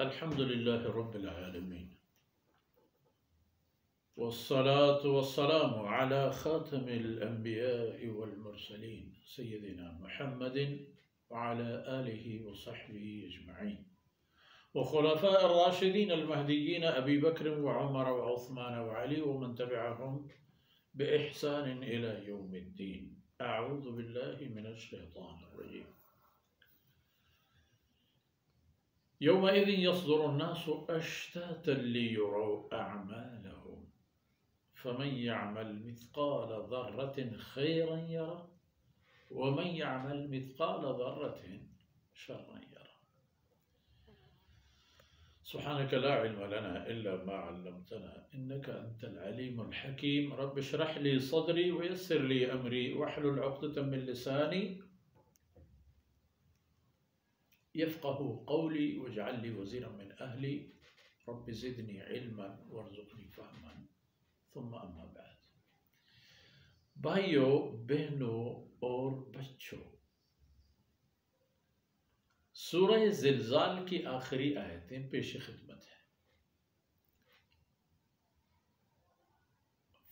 الحمد لله رب العالمين، والصلاة والسلام على خاتم الأنبياء والمرسلين سيدنا محمد وعلى آله وصحبه أجمعين، وخلفاء الراشدين المهديين أبي بكر وعمر وعثمان وعلي ومن تبعهم بإحسان إلى يوم الدين. أعوذ بالله من الشيطان الرجيم. يومئذ يصدر الناس أشتاتا ليروا أعمالهم فمن يعمل مثقال ذرة خيرا يره ومن يعمل مثقال ذرة شرا يره. سبحانك لا علم لنا إلا ما علمتنا إنك أنت العليم الحكيم. رب اشرح لي صدري ويسر لي أمري واحلل عقدة من لساني يفقه قولي واجعل لي وزيرا من أهلي رب زدني علما وارزقني فهما. ثم اما بعد. بھائیوں، بہنوں اور بچوں، سورہ زلزال کی آخری آیتیں پیش خدمت ہیں۔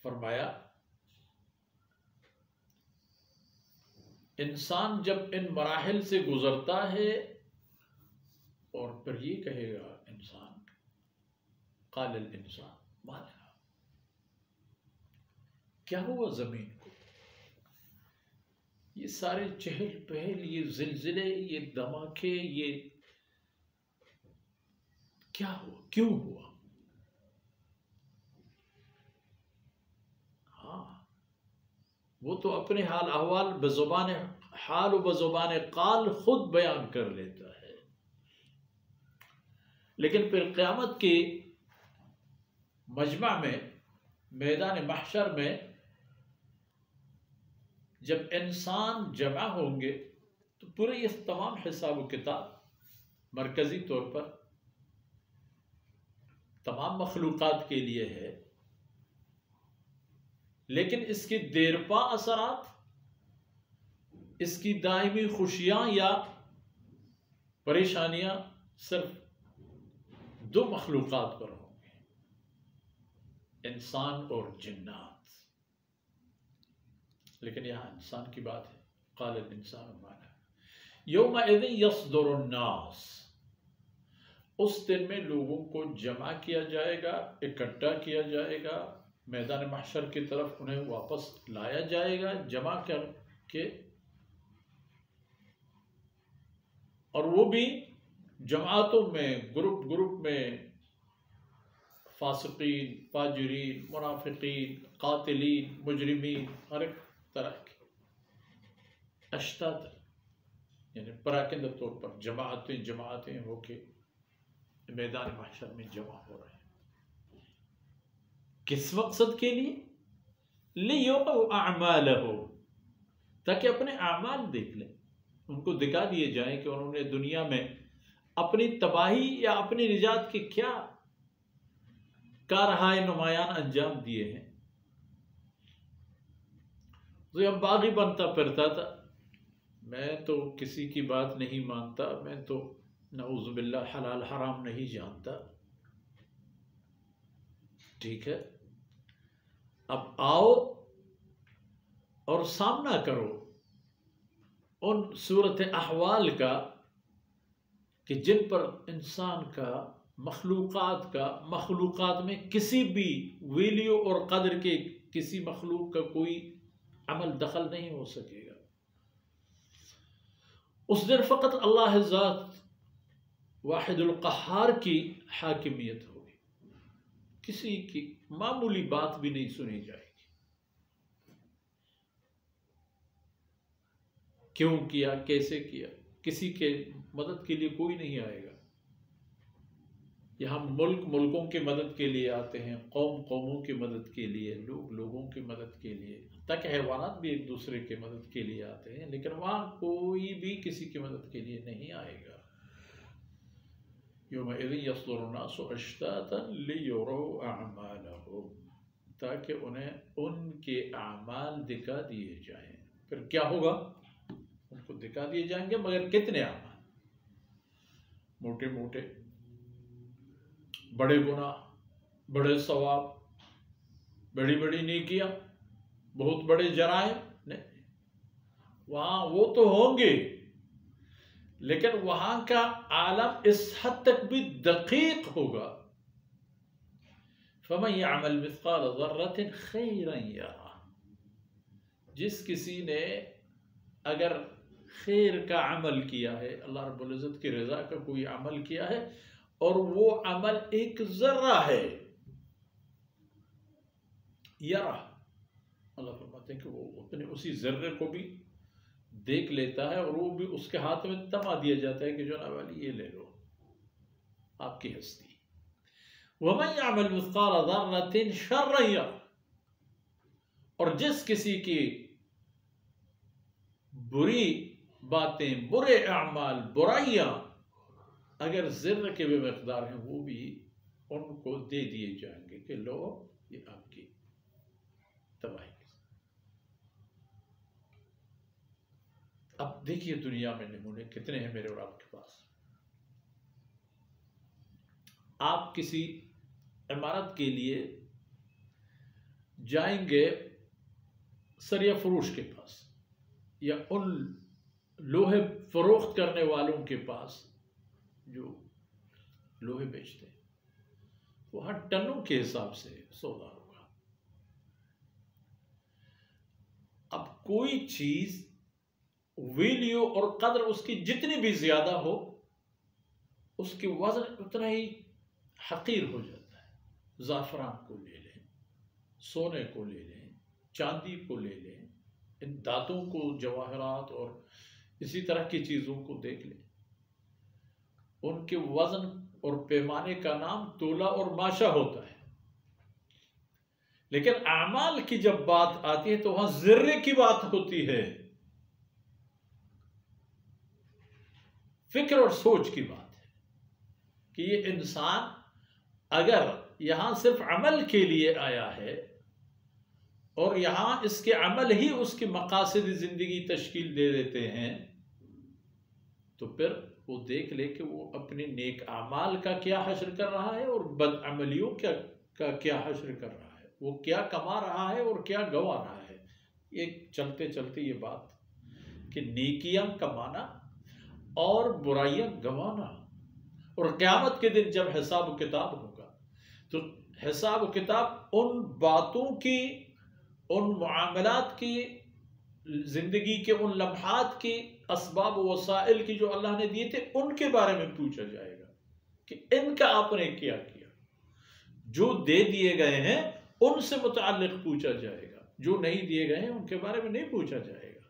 فرمایا انسان جب ان مراحل سے گزرتا ہے اور پھر یہ کہے گا انسان، قال الانسان ما لها، کیا ہوا زمین کو؟ یہ سارے چہل پہل، یہ زلزلے، یہ دھماکے، یہ کیا ہوا؟ کیوں ہوا؟ ہاں، وہ تو اپنے حال احوال بزبان حال و بزبان قال خود بیان کر لیتا ہے، لیکن پھر قیامت کی مجمع میں، میدان محشر میں جب انسان جمع ہوں گے تو پورے یہ تمام حساب و کتاب مرکزی طور پر تمام مخلوقات کے لیے ہے، لیکن اس کی دیرپا اثرات، اس کی دائمی خوشیاں یا پریشانیاں صرف دو مخلوقات پر ہوں گے، انسان اور جنات۔ لیکن یہاں انسان کی بات ہے، قال الانسان ما لها یومئذ یصدر الناس، اس دن میں لوگوں کو جمع کیا جائے گا، اکٹھا کیا جائے گا، میدان محشر کی طرف انہیں واپس لایا جائے گا جمع کر کے، اور وہ بھی جماعتوں میں، گروپ میں، فاسقین، فاجرین، منافقین، قاتلین، مجرمین، ہر ایک طرح کی اشتات، یعنی پراکندہ طور پر جماعتیں ہو کے میدان محشر میں جمع ہو رہے ہیں۔ کس مقصد کے لیے؟ لِيُرَوْا أَعْمَالَهُمْ، تاکہ اپنے اعمال دیکھ لیں، ان کو دکھا دیے جائیں کہ انہوں نے دنیا میں اپنی تباہی یا اپنی نجات کے کیا کارہائے نمایاں انجام دیے ہیں۔ تو جب باغی بنتا پھرتا تھا، میں تو کسی کی بات نہیں مانتا، میں تو نعوذ باللہ حلال حرام نہیں جانتا، ٹھیک ہے، اب آؤ اور سامنا کرو ان صورت احوال کا کہ جن پر انسان کا، مخلوقات میں کسی بھی ویلیو اور قدر کے کسی مخلوق کا کوئی عمل دخل نہیں ہو سکے گا۔ اس دن فقط اللہ ذات واحد القہار کی حاکمیت ہوگی، کسی کی معمولی بات بھی نہیں سنی جائے گی، کیوں کیا، کیسے کیا، کسی کے مدد کے لیے کوئی نہیں آئے گا۔ یہاں ملکوں کی مدد کے لیے آتے ہیں، قوموں کی مدد کے لیے، لوگوں کی مدد کے لیے، تاکہ حیوانات بھی ایک دوسرے کی مدد کے لیے آتے ہیں، لیکن وہاں کوئی بھی کسی کی مدد کے لیے نہیں آئے گا۔ یومئذ یصدر الناس اشتاتا لیروا اعمالهم، تاکہ انہیں ان کے اعمال دکھا دیے جائیں۔ پھر کیا ہوگا؟ ان کو دکھا دیے جائیں گے، مگر کتنے اعمال؟ موٹے موٹے بڑے گناہ، بڑے ثواب، بڑی بڑی نیکیاں، بہت بڑے جرائم نہیں، وہاں وہ تو ہوں گے، لیکن وہاں کا عالم اس حد تک بھی دقیق ہوگا. فَمَن يَعْمَلْ مِثْقَالَ ذَرَّةٍ خَيْرًا يَرَهُ، جس کسی نے اگر خیر کا عمل کیا ہے، اللہ رب العزت کی رضا کا کوئی عمل کیا ہے، اور وہ عمل ایک ذرہ ہے، یرہ، اللہ فرماتے ہیں کہ وہ اپنے اسی ذرے کو بھی دیکھ لیتا ہے، اور وہ بھی اس کے ہاتھ میں تما دیا جاتا ہے کہ جناب والی یہ لے لو آپ کی ہستی. وَمَن يَعْمَلْ مِثْقَالَ ذَرَّةٍ شَرًّا يَرَهُ، اور جس کسی کی بری باتیں، برے اعمال، برائیاں اگر ذرہ کے بھی مقدار ہیں، وہ بھی ان کو دے دیے جائیں گے کہ لو یہ آپ کی تباہی. اب دیکھیے دنیا میں نمونے کتنے ہیں میرے اور آپ کے پاس. آپ کسی عمارت کے لیے جائیں گے سریا فروش کے پاس، یا ان لوہے فروخت کرنے والوں کے پاس جو لوہے بیچتے ہیں، وہاں ٹنوں کے حساب سے سودا ہوگا. اب کوئی چیز ویلیو اور قدر اس کی جتنی بھی زیادہ ہو، اس کی وزن اتنا ہی حقیر ہو جاتا ہے. زعفران کو لے لیں، سونے کو لے لیں، چاندی کو لے لیں، ان دھاتوں کو، جواہرات اور اسی طرح کی چیزوں کو دیکھ لیں، ان کے وزن اور پیمانے کا نام تولہ اور ماشا ہوتا ہے. لیکن اعمال کی جب بات آتی ہے تو وہاں ذرے کی بات ہوتی ہے، فکر اور سوچ کی بات ہے کہ یہ انسان اگر یہاں صرف عمل کے لیے آیا ہے، اور یہاں اس کے عمل ہی اس کی مقاصد زندگی تشکیل دے دیتے ہیں، تو پھر وہ دیکھ لے کہ وہ اپنے نیک اعمال کا کیا حشر کر رہا ہے، اور بد عملیوں کا کیا حشر کر رہا ہے، وہ کیا کما رہا ہے اور کیا گوا رہا ہے. یہ چلتے چلتے یہ بات کہ نیکیاں کمانا اور برائیاں گوانا، اور قیامت کے دن جب حساب و کتاب ہوگا تو حساب و کتاب ان باتوں کی، ان معاملات کی، زندگی کے ان لمحات کی، اسباب و وسائل کی جو اللہ نے دیے تھے، ان کے بارے میں پوچھا جائے گا کہ ان کا آپ نے کیا کیا. جو دے دیے گئے ہیں ان سے متعلق پوچھا جائے گا، جو نہیں دیے گئے ہیں ان کے بارے میں نہیں پوچھا جائے گا.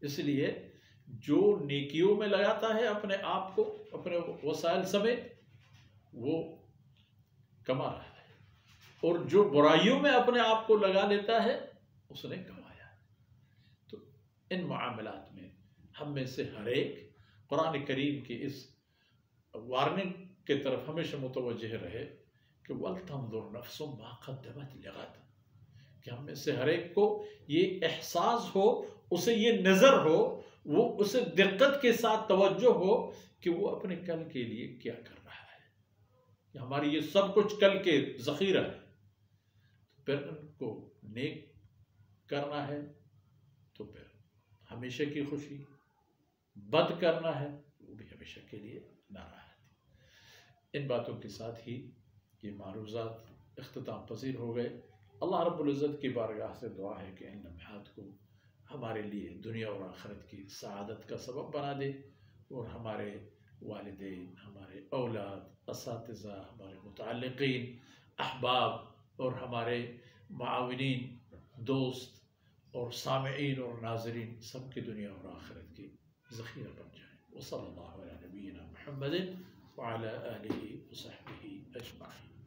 اس لیے جو نیکیوں میں لگاتا ہے اپنے آپ کو، اپنے وسائل سمیت، وہ کما رہا ہے، اور جو برائیوں میں اپنے آپ کو لگا لیتا ہے اس نے کمایا. تو ان معاملات میں ہم میں سے ہر ایک قرآن کریم کی اس وارننگ کے طرف ہمیشہ متوجہ رہے کہ وَلْتَنْظُرْ نَفْسٌ مَا قَدَّمَتْ لِغَدٍ، کہ ہم میں سے ہر ایک کو یہ احساس ہو، اسے یہ نظر ہو، وہ اسے دقت کے ساتھ توجہ ہو کہ وہ اپنے کل کے لیے کیا کر رہا ہے. ہماری یہ سب کچھ کل کے ذخیرہ ہے، پھر ان کو نیک کرنا ہے تو پھر ہمیشہ کی خوشی، بد کرنا ہے وہ بھی ہمیشہ کے لیے ناراحتی. ان باتوں کے ساتھ ہی یہ معروضات اختتام پذیر ہو گئے. اللہ رب العزت کی بارگاہ سے دعا ہے کہ ان لمحات کو ہمارے لیے دنیا اور آخرت کی سعادت کا سبب بنا دے، اور ہمارے والدین، ہمارے اولاد، اساتذہ، ہمارے متعلقین، احباب اور ہمارے معاونین، دوست اور سامعین اور ناظرین سب کی دنیا اور آخرت کی ذخیرہ بن جائیں. وصلی اللہ علی نبینا محمد وعلی آلہ وصحبہ اجمعین.